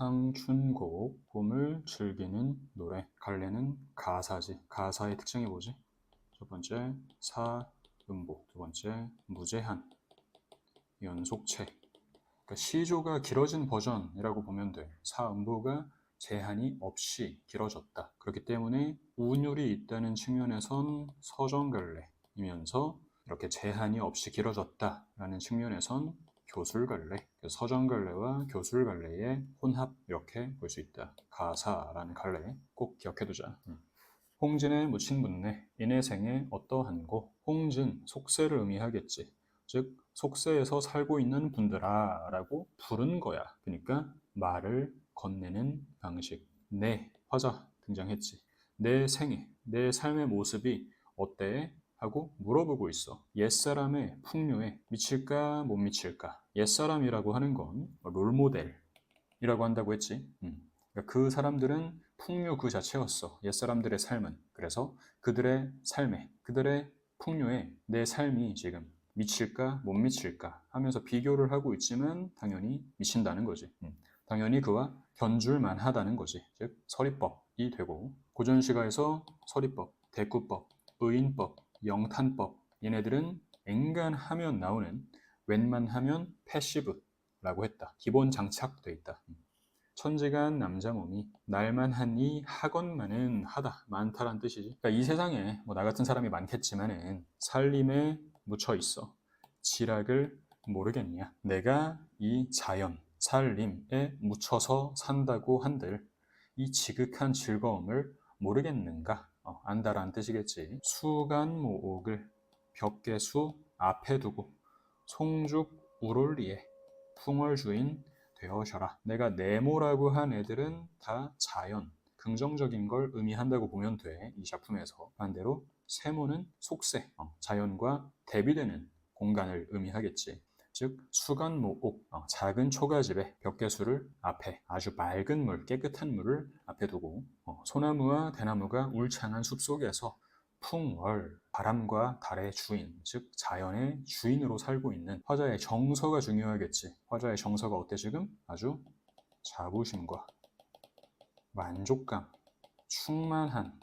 상춘곡, 봄을 즐기는 노래. 갈래는 가사지. 가사의 특징이 뭐지? 첫 번째 사음보, 두 번째 무제한, 연속체. 그러니까 시조가 길어진 버전이라고 보면 돼. 사음보가 제한이 없이 길어졌다. 그렇기 때문에 운율이 있다는 측면에선 서정갈래이면서 이렇게 제한이 없이 길어졌다라는 측면에선 교술갈래, 서정갈래와 교술갈래의 혼합 이렇게 볼 수 있다. 가사라는 갈래 꼭 기억해두자. 홍진에 묻힌 분내 인해생에 어떠한고. 홍진, 속세를 의미하겠지. 즉 속세에서 살고 있는 분들아 라고 부른 거야. 그러니까 말을 건네는 방식. 내 화자 등장했지. 내 생애, 내 삶의 모습이 어때? 하고 물어보고 있어. 옛사람의 풍요에 미칠까 못 미칠까. 옛사람이라고 하는 건 롤모델이라고 한다고 했지. 그러니까 그 사람들은 풍요 그 자체였어. 옛사람들의 삶은. 그래서 그들의 삶에, 그들의 풍요에 내 삶이 지금 미칠까 못 미칠까 하면서 비교를 하고 있지만 당연히 미친다는 거지. 당연히 그와 견줄만 하다는 거지. 즉 서리법이 되고, 고전시가에서 서리법, 대꾸법, 의인법, 영탄법, 얘네들은 앵간하면 나오는 웬만하면 패시브라고 했다. 기본 장착돼 있다. 천지간 남자 몸이 날만하니 하건만은 하다. 많다란 뜻이지. 그러니까 이 세상에 나 같은 사람이 많겠지만은 살림에 묻혀 있어. 지락을 모르겠냐. 내가 이 자연, 살림에 묻혀서 산다고 한들 이 지극한 즐거움을 모르겠는가. 안다란 뜻이겠지. 수간모옥을 벽계수 앞에 두고 송죽 우롤리에 풍월주인 되어셔라. 내가 네모라고 한 애들은 다 자연, 긍정적인 걸 의미한다고 보면 돼. 이 작품에서. 반대로 세모는 속세, 자연과 대비되는 공간을 의미하겠지. 즉 수간모옥, 작은 초가집에 벽계수를 앞에, 아주 맑은 물, 깨끗한 물을 앞에 두고 소나무와 대나무가 울창한 숲속에서 풍월, 바람과 달의 주인, 즉 자연의 주인으로 살고 있는 화자의 정서가 중요하겠지. 화자의 정서가 어때 지금? 아주 자부심과 만족감, 충만한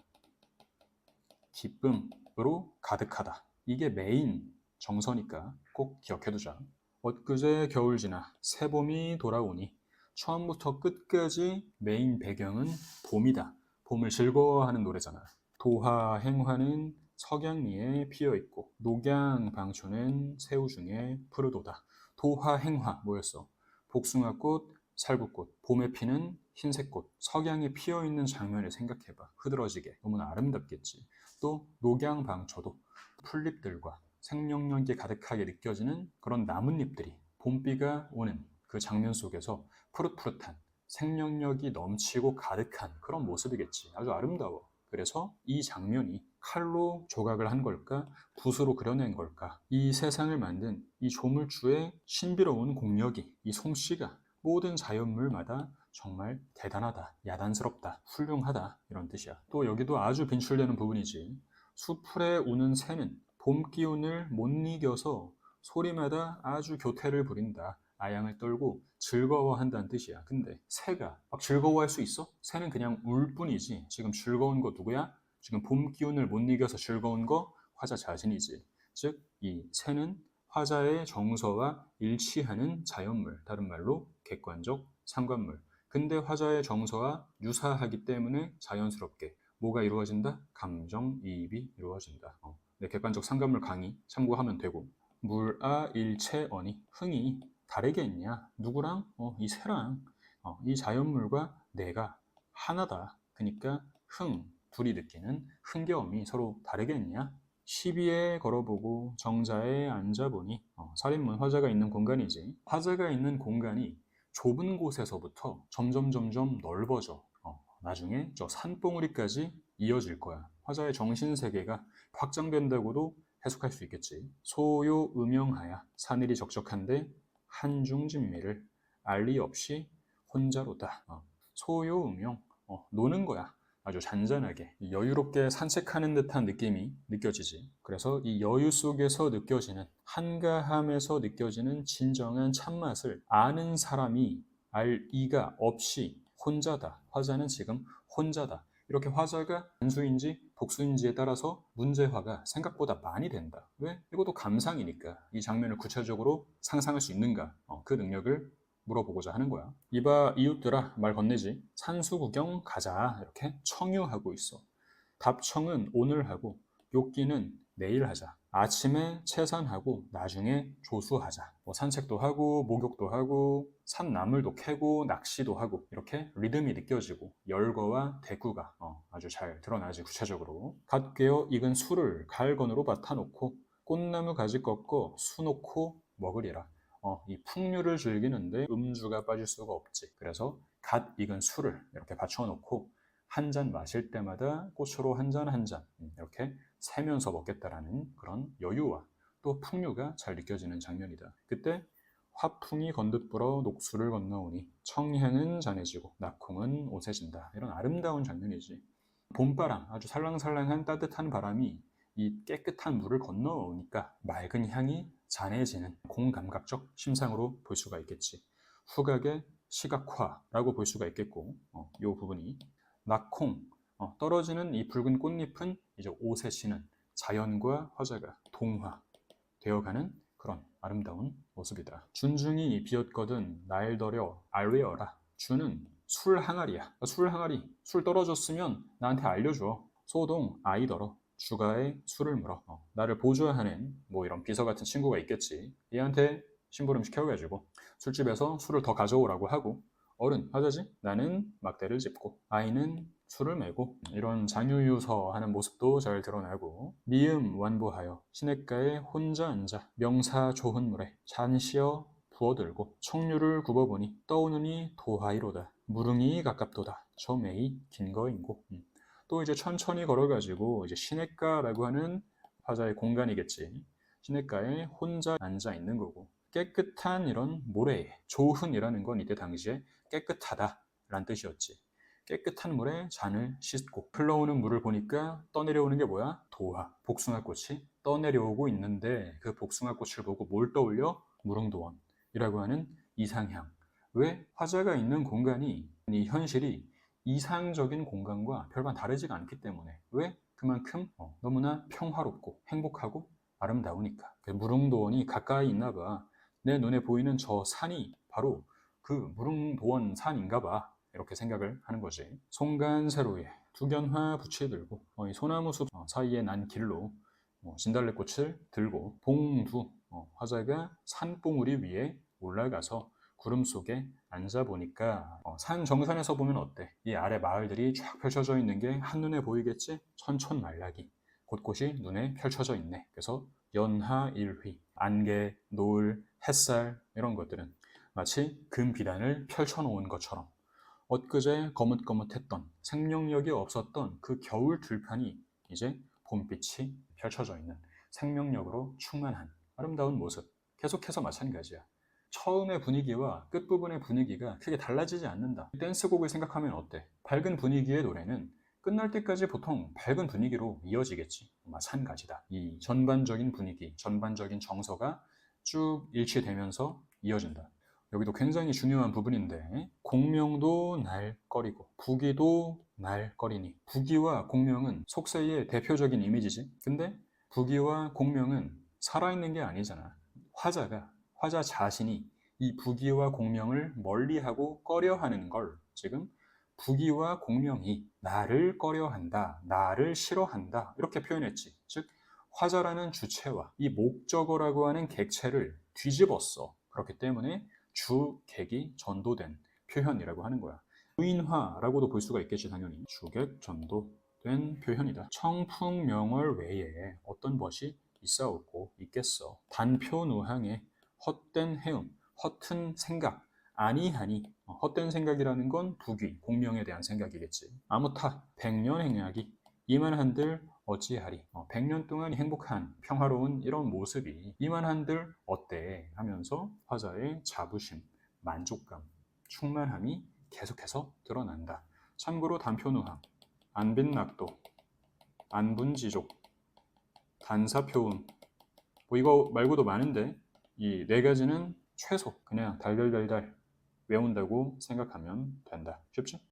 기쁨으로 가득하다. 이게 메인 정서니까 꼭 기억해두자. 엊그제 겨울 지나 새봄이 돌아오니. 처음부터 끝까지 메인 배경은 봄이다. 봄을 즐거워하는 노래잖아. 도화행화는 석양리에 피어있고 녹양방초는 새우 중에 푸르도다. 도화행화 뭐였어? 복숭아꽃, 살구꽃, 봄에 피는 흰색꽃, 석양이 피어있는 장면을 생각해봐. 흐드러지게 너무나 아름답겠지. 또 녹양방초도 풀잎들과 생명력이 가득하게 느껴지는 그런 나뭇잎들이 봄비가 오는 그 장면 속에서 푸릇푸릇한 생명력이 넘치고 가득한 그런 모습이겠지. 아주 아름다워. 그래서 이 장면이 칼로 조각을 한 걸까? 붓으로 그려낸 걸까? 이 세상을 만든 이 조물주의 신비로운 공력이, 이 솜씨가 모든 자연물마다 정말 대단하다, 야단스럽다, 훌륭하다 이런 뜻이야. 또 여기도 아주 빈출되는 부분이지. 수풀에 우는 새는 봄 기운을 못 이겨서 소리마다 아주 교태를 부린다. 아양을 떨고 즐거워한다는 뜻이야. 근데 새가 막 즐거워할 수 있어? 새는 그냥 울 뿐이지. 지금 즐거운 거 누구야? 지금 봄 기운을 못 이겨서 즐거운 거 화자 자신이지. 즉 이 새는 화자의 정서와 일치하는 자연물, 다른 말로 객관적 상관물. 근데 화자의 정서와 유사하기 때문에 자연스럽게 뭐가 이루어진다? 감정이입이 이루어진다. 네, 객관적 상관물 강의 참고하면 되고. 물아 일체언이, 흥이 다르게 있냐? 누구랑? 이 새랑. 이 자연물과 내가 하나다. 그러니까 둘이 느끼는 흥겨움이 서로 다르게 있냐? 시비에 걸어보고 정자에 앉아보니. 살인문 화자가 있는 공간이지. 화자가 있는 공간이 좁은 곳에서부터 점점 넓어져. 나중에 저 산봉우리까지 이어질 거야. 화자의 정신세계가 확장된다고도 해석할 수 있겠지. 소요 음영하야 사늘이 적적한데 한중진미를 알리 없이 혼자로다. 소요 음영, 노는 거야. 아주 잔잔하게 여유롭게 산책하는 듯한 느낌이 느껴지지. 그래서 이 여유 속에서 느껴지는 한가함에서 느껴지는 진정한 참맛을 아는 사람이 알이가 없이 혼자다. 화자는 지금 혼자다. 이렇게 화자가 단수인지 복수인지에 따라서 문제화가 생각보다 많이 된다. 왜? 이것도 감상이니까 이 장면을 구체적으로 상상할 수 있는가? 그 능력을 물어보고자 하는 거야. 이봐 이웃들아 말 건네지. 산수 구경 가자. 이렇게 청유하고 있어. 답청은 오늘 하고 욕기는 내일 하자. 아침에 채산하고 나중에 조수하자. 뭐 산책도 하고 목욕도 하고 산나물도 캐고 낚시도 하고 이렇게 리듬이 느껴지고 열거와 대구가 아주 잘 드러나지 구체적으로. 갓 깨어 익은 술을 갈건으로 받아놓고 꽃나무 가지 꺾어 수 놓고 먹으리라. 이 풍류를 즐기는데 음주가 빠질 수가 없지. 그래서 갓 익은 술을 이렇게 받쳐놓고 한 잔 마실 때마다 꽃으로 한 잔 한 잔 이렇게 세면서 먹겠다라는 그런 여유와 또 풍류가 잘 느껴지는 장면이다. 그때 화풍이 건듯 불어 녹수를 건너오니 청해는 잔해지고 낙홍은 오세진다. 이런 아름다운 장면이지. 봄바람, 아주 살랑살랑한 따뜻한 바람이 이 깨끗한 물을 건너오니까 맑은 향이 잔해지는 공감각적 심상으로 볼 수가 있겠지. 후각의 시각화라고 볼 수가 있겠고 이 부분이 낙홍, 떨어지는 이 붉은 꽃잎은 이제 옷에 씌는 자연과 화자가 동화되어가는 그런 아름다운 모습이다. 준중이 비었거든 날더려 알웨어라. 주는 술 항아리야. 술 항아리, 술 떨어졌으면 나한테 알려줘. 소동 아이더러. 주가에 술을 물어. 나를 보조하는 뭐 이런 비서 같은 친구가 있겠지. 얘한테 심부름 시켜가지고 술집에서 술을 더 가져오라고 하고 어른 화자지? 나는 막대를 짚고 아이는 술을 메고 이런 장유유서 하는 모습도 잘 드러나고 미음 완보하여 시냇가에 혼자 앉아 명사 좋은 물에 잔시어 부어들고 청류를 굽어보니 떠오느니 도하이로다 무릉이 가깝도다 저 매이 긴 거인고 또 이제 천천히 걸어가지고 이제 시냇가라고 하는 화자의 공간이겠지. 시냇가에 혼자 앉아 있는 거고 깨끗한 이런 모래에 조흔이라는 건 이때 당시에 깨끗하다 라는 뜻이었지. 깨끗한 물에 잔을 씻고 흘러오는 물을 보니까 떠내려오는 게 뭐야? 도화, 복숭아꽃이 떠내려오고 있는데 그 복숭아꽃을 보고 뭘 떠올려? 무릉도원이라고 하는 이상향. 왜? 화자가 있는 공간이 이 현실이 이상적인 공간과 별반 다르지가 않기 때문에. 왜? 그만큼 너무나 평화롭고 행복하고 아름다우니까. 무릉도원이 가까이 있나 봐. 내 눈에 보이는 저 산이 바로 그 무릉도원 산인가 봐. 이렇게 생각을 하는 거지. 송간세로에 두견화 부채 들고 이 소나무 숲 사이에 난 길로 진달래꽃을 들고 봉두 화자가 산봉우리 위에 올라가서 구름 속에 앉아보니까 산 정선에서 보면 어때? 이 아래 마을들이 쫙 펼쳐져 있는 게 한눈에 보이겠지? 천촌말락이 곳곳이 눈에 펼쳐져 있네. 그래서 연하일휘, 안개, 노을, 햇살 이런 것들은 마치 금비단을 펼쳐놓은 것처럼 엊그제 거뭇거뭇했던 생명력이 없었던 그 겨울 들판이 이제 봄빛이 펼쳐져 있는 생명력으로 충만한 아름다운 모습. 계속해서 마찬가지야. 처음의 분위기와 끝부분의 분위기가 크게 달라지지 않는다. 댄스곡을 생각하면 어때? 밝은 분위기의 노래는 끝날 때까지 보통 밝은 분위기로 이어지겠지. 마찬가지다. 이 전반적인 분위기, 전반적인 정서가 쭉 일치되면서 이어진다. 여기도 굉장히 중요한 부분인데 공명도 날거리고 부귀도 날거리니 부귀와 공명은 속세의 대표적인 이미지지. 근데 부귀와 공명은 살아있는 게 아니잖아. 화자 자신이 이 부귀와 공명을 멀리하고 꺼려하는 걸 지금 부귀와 공명이 나를 꺼려한다, 나를 싫어한다 이렇게 표현했지. 즉 화자라는 주체와 이 목적어라고 하는 객체를 뒤집었어. 그렇기 때문에 주객이 전도된 표현이라고 하는 거야. 무인화라고도 볼 수가 있겠지 당연히. 주객 전도된 표현이다. 청풍명월 외에 어떤 것이 있사옵고 있겠어. 단표누항에 헛된 해움, 허튼 생각, 아니하니 헛된 생각이라는 건 부귀, 공명에 대한 생각이겠지. 아무타 백년행약이 이만한들 어찌하리. 100년 동안 행복한 평화로운 이런 모습이 이만한들 어때 하면서 화자의 자부심, 만족감, 충만함이 계속해서 드러난다. 참고로 단표누항, 안빈낙도, 안분지족, 단사표운 뭐 이거 말고도 많은데 이 네 가지는 최소 그냥 달달달달 외운다고 생각하면 된다. 쉽지?